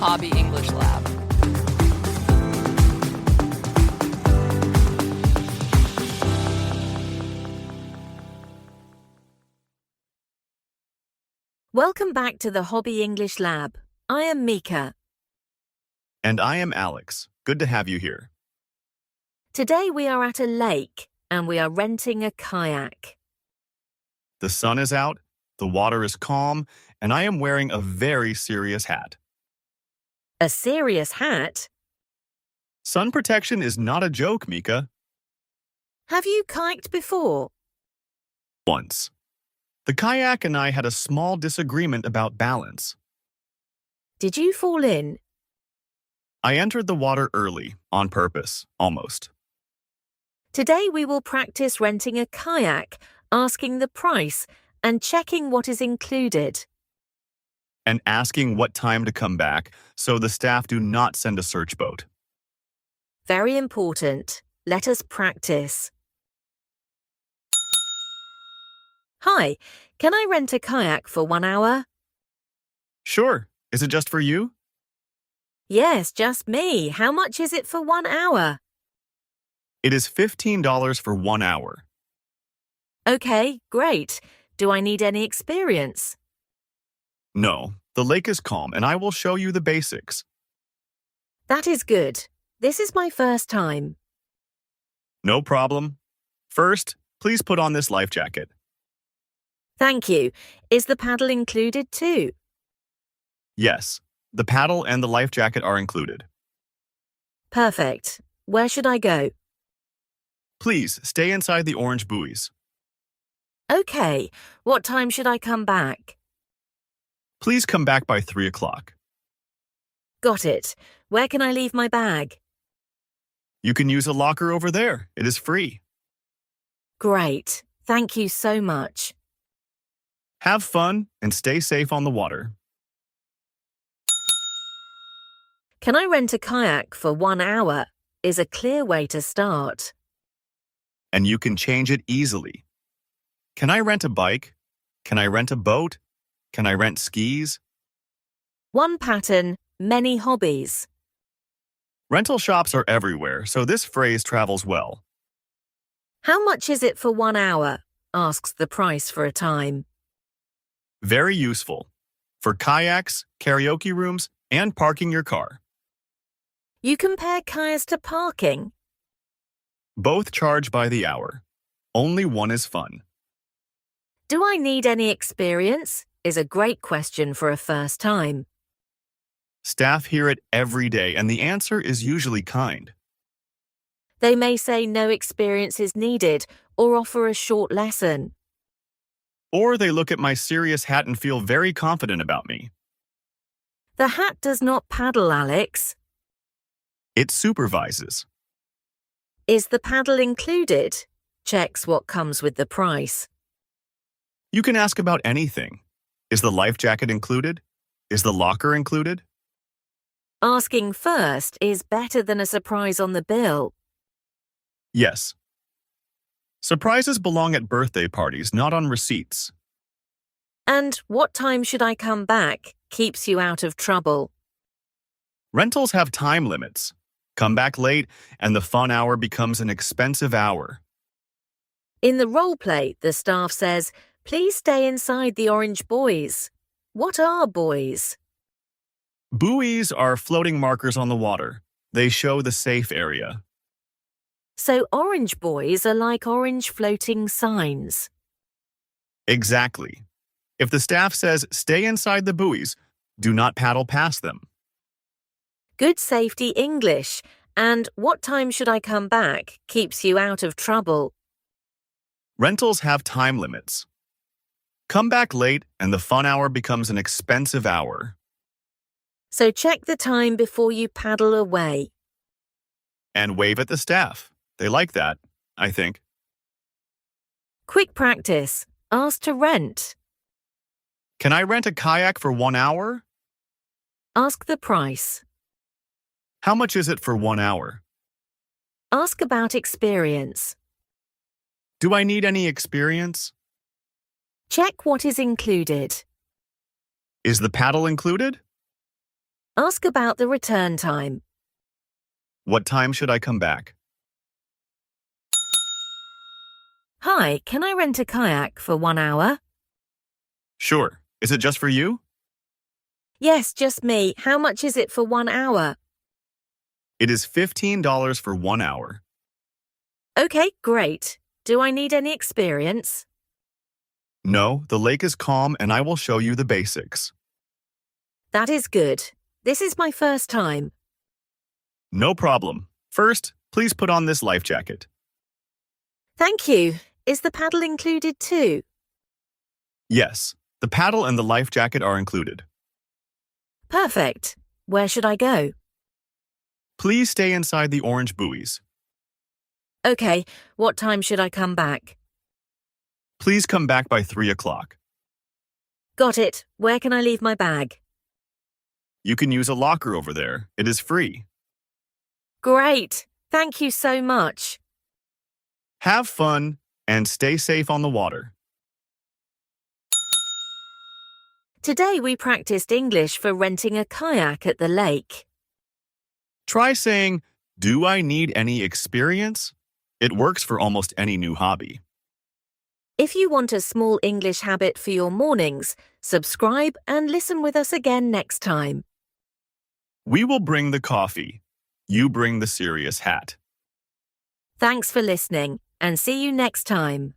Hobby English Lab. Welcome back to the Hobby English Lab. I am Mika. And I am Alex. Good to have you here. Today we are at a lake and we are renting a kayak. The sun is out, the water is calm, and I am wearing a very serious hat. A serious hat? Sun protection is not a joke, Mika. Have you kayaked before? Once. The kayak and I had a small disagreement about balance. Did you fall in? I entered the water early, on purpose, almost. Today we will practice renting a kayak, asking the price, and checking what is included. And asking what time to come back so the staff do not send a search boat. Very important. Let us practice. Hi, can I rent a kayak for 1 hour? Sure. Is it just for you? Yes, just me. How much is it for 1 hour? It is $15 for 1 hour. Okay, great. Do I need any experience? No, the lake is calm and I will show you the basics. That is good. This is my first time. No problem. First, please put on this life jacket. Thank you. Is the paddle included too? Yes, the paddle and the life jacket are included. Perfect. Where should I go? Please stay inside the orange buoys. Okay. What time should I come back? Please come back by 3 o'clock. Got it. Where can I leave my bag? You can use a locker over there. It is free. Great. Thank you so much. Have fun and stay safe on the water. Can I rent a kayak for 1 hour? Is a clear way to start. And you can change it easily. Can I rent a bike? Can I rent a boat? Can I rent skis? One pattern, many hobbies. Rental shops are everywhere, so this phrase travels well. How much is it for 1 hour? Asks the price for a time. Very useful. For kayaks, karaoke rooms, and parking your car. You compare kayaks to parking. Both charge by the hour. Only one is fun. Do I need any experience? Is a great question for a first time. Staff hear it every day, and the answer is usually kind. They may say no experience is needed or offer a short lesson. Or they look at my serious hat and feel very confident about me. The hat does not paddle, Alex. It supervises. Is the paddle included? Checks what comes with the price. You can ask about anything. Is the life jacket included? Is the locker included? Asking first is better than a surprise on the bill. Yes. Surprises belong at birthday parties, not on receipts. And what time should I come back? Keeps you out of trouble. Rentals have time limits. Come back late, and the fun hour becomes an expensive hour. In the role play, the staff says, "Please stay inside the orange buoys." What are buoys? Buoys are floating markers on the water. They show the safe area. So orange buoys are like orange floating signs. Exactly. If the staff says, "Stay inside the buoys," do not paddle past them. Good safety English. And what time should I come back? Keeps you out of trouble. Rentals have time limits. Come back late, and the fun hour becomes an expensive hour. So check the time before you paddle away. And wave at the staff. They like that, I think. Quick practice. Ask to rent. Can I rent a kayak for 1 hour? Ask the price. How much is it for 1 hour? Ask about experience. Do I need any experience? Check what is included. Is the paddle included? Ask about the return time. What time should I come back? Hi, can I rent a kayak for 1 hour? Sure. Is it just for you? Yes, just me. How much is it for 1 hour? It is $15 for 1 hour. Okay, great. Do I need any experience? No, the lake is calm and I will show you the basics. That is good. This is my first time. No problem. First, please put on this life jacket. Thank you. Is the paddle included too? Yes, the paddle and the life jacket are included. Perfect. Where should I go? Please stay inside the orange buoys. Okay, what time should I come back? Please come back by 3 o'clock. Got it. Where can I leave my bag? You can use a locker over there. It is free. Great. Thank you so much. Have fun and stay safe on the water. Today we practiced English for renting a kayak at the lake. Try saying, "Do I need any experience?" It works for almost any new hobby. If you want a small English habit for your mornings, subscribe and listen with us again next time. We will bring the coffee. You bring the serious hat. Thanks for listening, and see you next time.